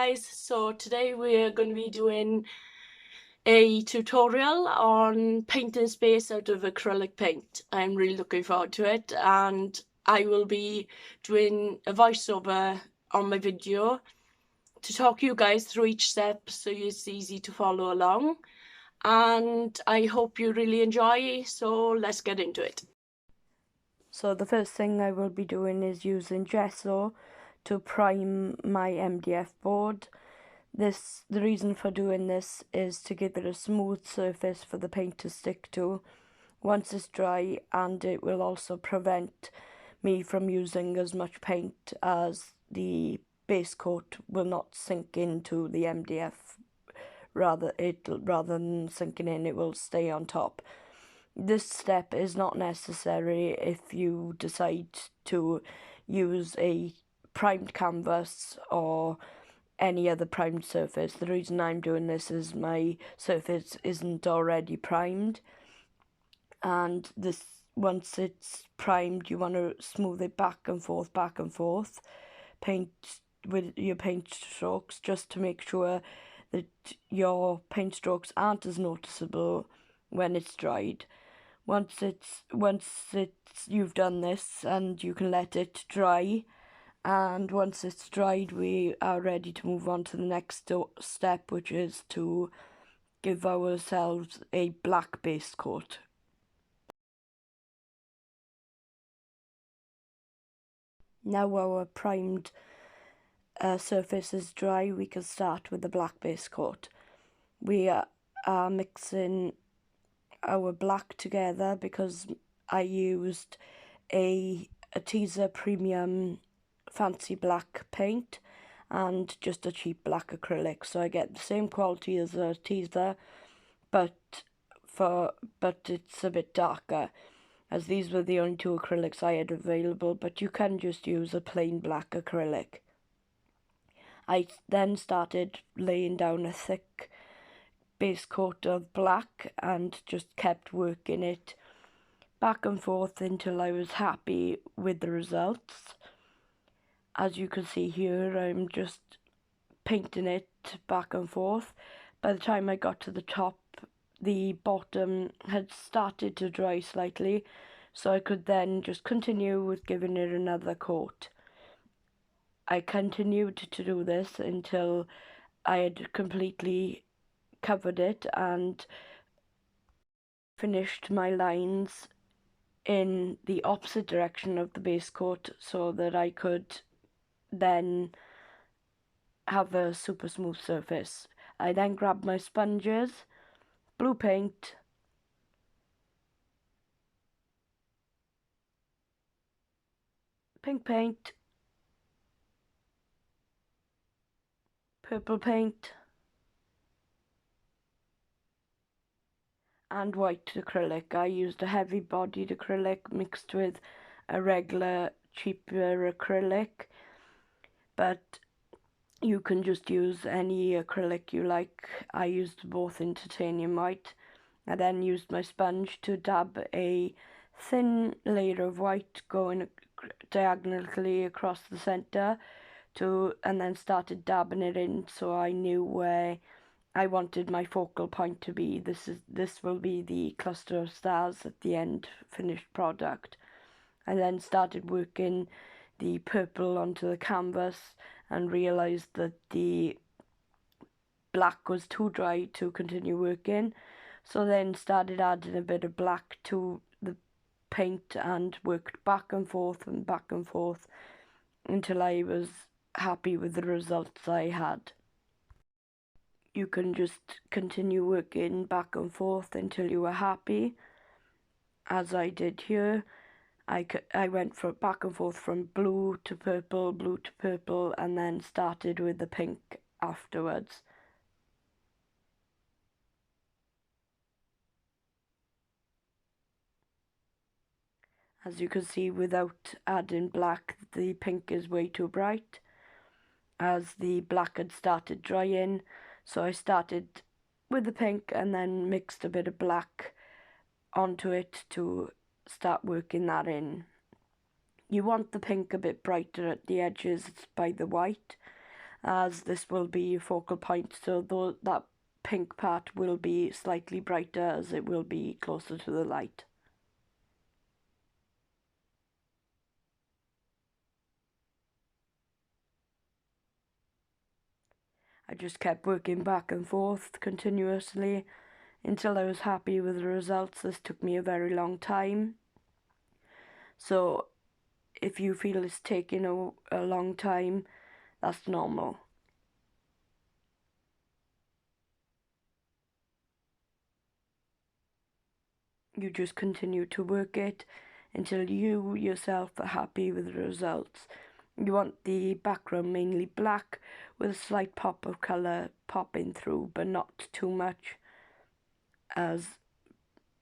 guys, so today we're going to be doing a tutorial on painting space out of acrylic paint. I'm really looking forward to it, and I will be doing a voiceover on my video to talk you guys through each step so it's easy to follow along, and I hope you really enjoy, so let's get into it. So the first thing I will be doing is using gesso to prime my MDF board. The reason for doing this is to give it a smooth surface for the paint to stick to once it's dry, and it will also prevent me from using as much paint as the base coat will not sink into the MDF. Rather than sinking in, it will stay on top. This step is not necessary if you decide to use a primed canvas or any other primed surface. The reason I'm doing this is my surface isn't already primed, and once it's primed, you want to smooth it back and forth, paint with your paint strokes just to make sure that your paint strokes aren't as noticeable when it's dried. Once you've done this, and you can let it dry, and once it's dried, we are ready to move on to the next step, which is to give ourselves a black base coat. Now our primed surface is dry, we can start with the black base coat. We are mixing our black together because I used a teaser premium fancy black paint and just a cheap black acrylic, so I get the same quality as a teaser, but it's a bit darker, as these were the only two acrylics I had available, but you can just use a plain black acrylic. I then started laying down a thick base coat of black and just kept working it back and forth until I was happy with the results. As you can see here, I'm just painting it back and forth. By the time I got to the top, the bottom had started to dry slightly, so I could then just continue with giving it another coat. I continued to do this until I had completely covered it and finished my lines in the opposite direction of the base coat so that I could then have a super smooth surface. I then grabbed my sponges, blue paint, pink paint, purple paint, and white acrylic. I used a heavy bodied acrylic mixed with a regular cheaper acrylic, but you can just use any acrylic you like. I used both in titanium white. I then used my sponge to dab a thin layer of white going diagonally across the centre, and then started dabbing it in so I knew where I wanted my focal point to be. This will be the cluster of stars at the end finished product. I then started working the purple onto the canvas and realised that the black was too dry to continue working, so then started adding a bit of black to the paint and worked back and forth until I was happy with the results I had. You can just continue working back and forth until you are happy, as I did here. I went back and forth from blue to purple, and then started with the pink afterwards. As you can see, without adding black, the pink is way too bright, as the black had started drying. So I started with the pink and then mixed a bit of black onto it to start working that in. You want the pink a bit brighter at the edges by the white, as this will be a focal point, so that pink part will be slightly brighter as it will be closer to the light. I just kept working back and forth continuously until I was happy with the results. This took me a very long time. So if you feel it's taking a long time, that's normal. You just continue to work it until you yourself are happy with the results. You want the background mainly black with a slight pop of colour popping through, but not too much, as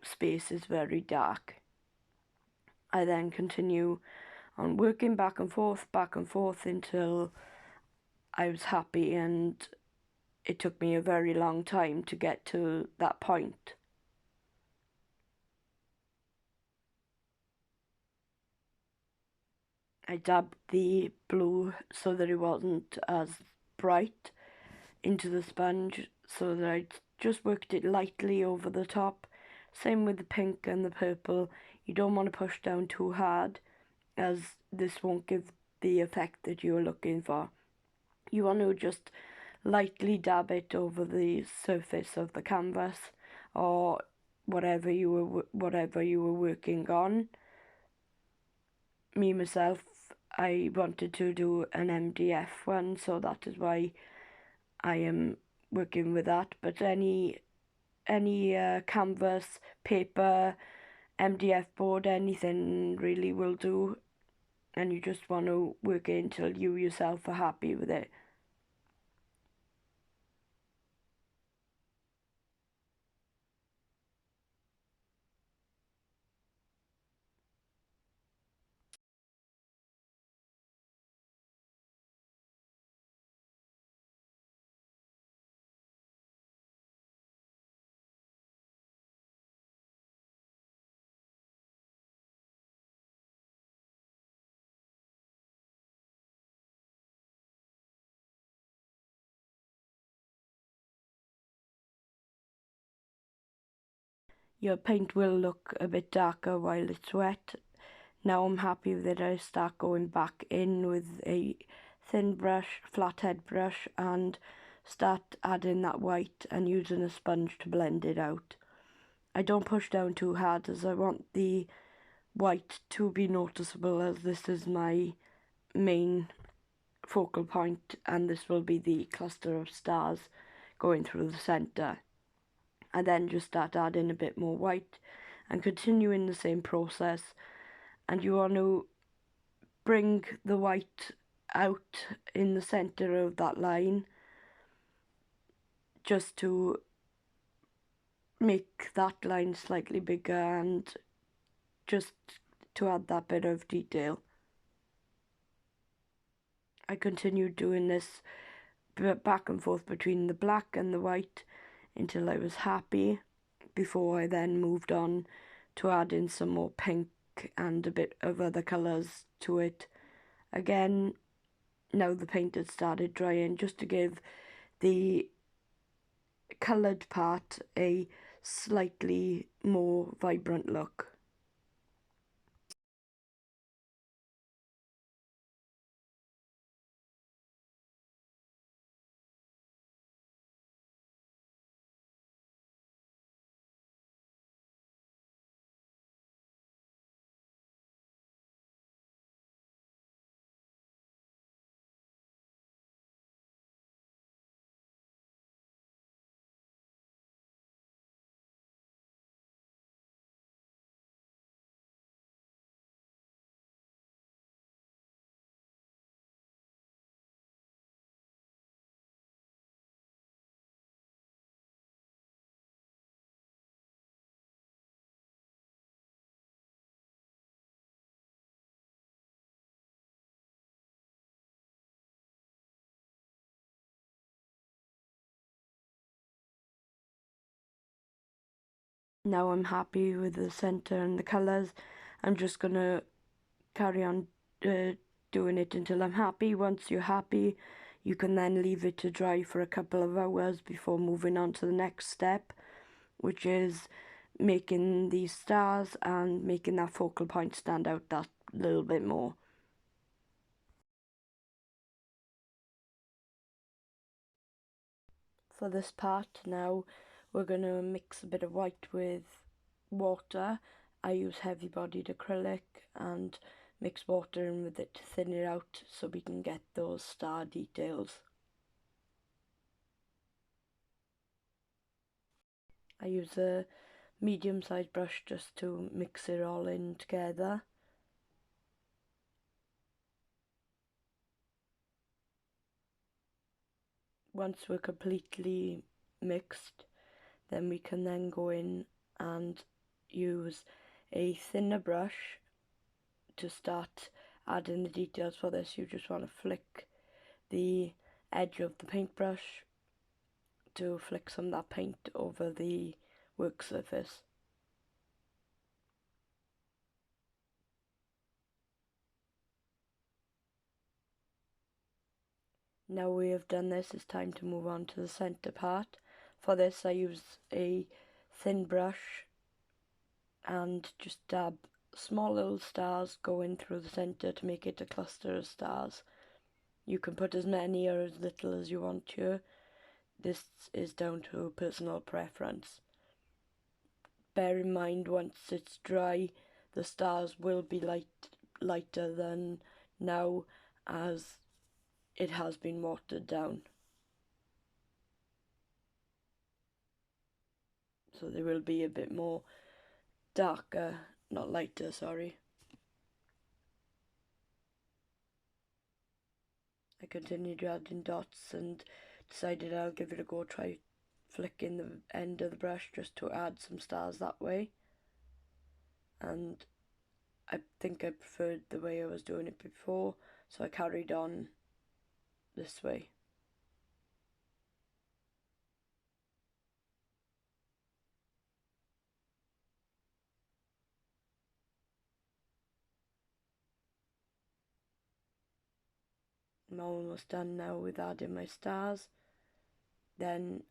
space is very dark. I then continue on working back and forth until I was happy, and it took me a very long time to get to that point. I dabbed the blue so that it wasn't as bright into the sponge, so that I just worked it lightly over the top. Same with the pink and the purple. You don't want to push down too hard, as this won't give the effect that you're looking for. You want to just lightly dab it over the surface of the canvas or whatever you were working on. Me myself, I wanted to do an MDF one, so that is why I am working with that. But any canvas, paper, MDF board, anything really will do, and you just want to work it until you yourself are happy with it. Your paint will look a bit darker while it's wet. Now I'm happy that I start going back in with a thin brush, flathead brush, and start adding that white and using a sponge to blend it out. I don't push down too hard, as I want the white to be noticeable, as this is my main focal point, and this will be the cluster of stars going through the centre. I then just start adding a bit more white and continuing the same process, and you want to bring the white out in the centre of that line just to make that line slightly bigger and just to add that bit of detail. I continued doing this back and forth between the black and the white until I was happy, before I then moved on to add in some more pink and a bit of other colours to it. Again, now the paint had started drying, just to give the coloured part a slightly more vibrant look. Now I'm happy with the centre and the colours. I'm just gonna carry on doing it until I'm happy. Once you're happy, You can then leave it to dry for a couple of hours before moving on to the next step, which is making these stars and making that focal point stand out that little bit more. For this part now, we're going to mix a bit of white with water. I use heavy bodied acrylic and mix water in with it to thin it out so we can get those star details. I use a medium-sized brush just to mix it all in together. Once we're completely mixed, then we can then go in and use a thinner brush to start adding the details. For this, you just want to flick the edge of the paintbrush to flick some of that paint over the work surface. Now we have done this, it's time to move on to the centre part. For this I use a thin brush and just dab small little stars going through the centre to make it a cluster of stars. You can put as many or as little as you want to. This is down to personal preference. Bear in mind, once it's dry, the stars will be lighter than now, as it has been watered down. So they will be a bit more darker, not lighter, sorry. I continued adding dots and decided I'll give it a go, try flicking the end of the brush just to add some stars that way. And I think I preferred the way I was doing it before, so I carried on this way. I'm almost done now with adding my stars. Then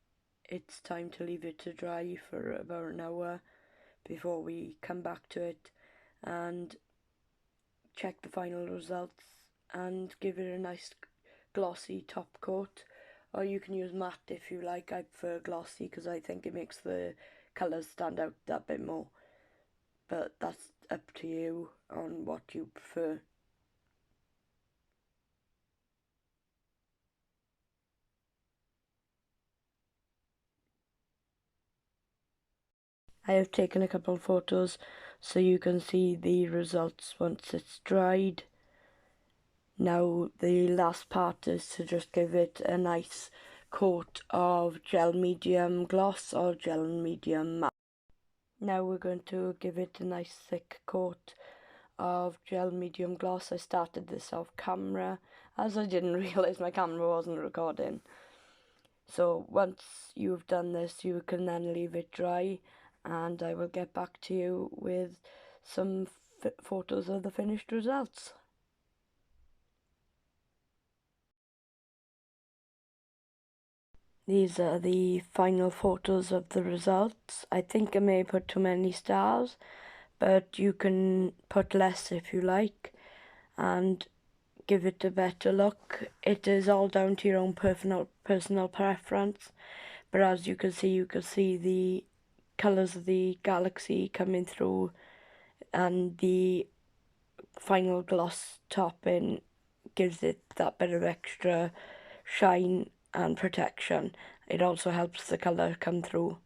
it's time to leave it to dry for about an hour before we come back to it and check the final results and give it a nice glossy top coat, or you can use matte if you like. I prefer glossy because I think it makes the colours stand out that bit more, but that's up to you on what you prefer. I have taken a couple of photos so you can see the results once it's dried. Now the last part is to just give it a nice coat of gel medium gloss or gel medium matte. Now we're going to give it a nice thick coat of gel medium gloss. I started this off camera as I didn't realise my camera wasn't recording. So once you've done this, you can then leave it dry and I will get back to you with some photos of the finished results. These are the final photos of the results. I think I may put too many stars, but you can put less if you like and give it a better look. It is all down to your own personal preference, but as you can see the colours of the galaxy coming through, and the final gloss topping gives it that bit of extra shine and protection. It also helps the colour come through.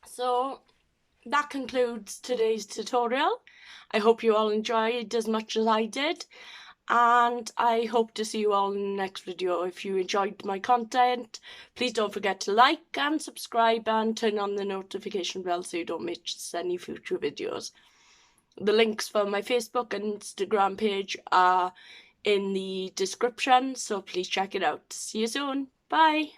So that concludes today's tutorial. I hope you all enjoyed as much as I did, and I hope to see you all in the next video. If you enjoyed my content, please don't forget to like and subscribe and turn on the notification bell so you don't miss any future videos. The links for my Facebook and Instagram page are in the description, so please check it out. See you soon. Bye.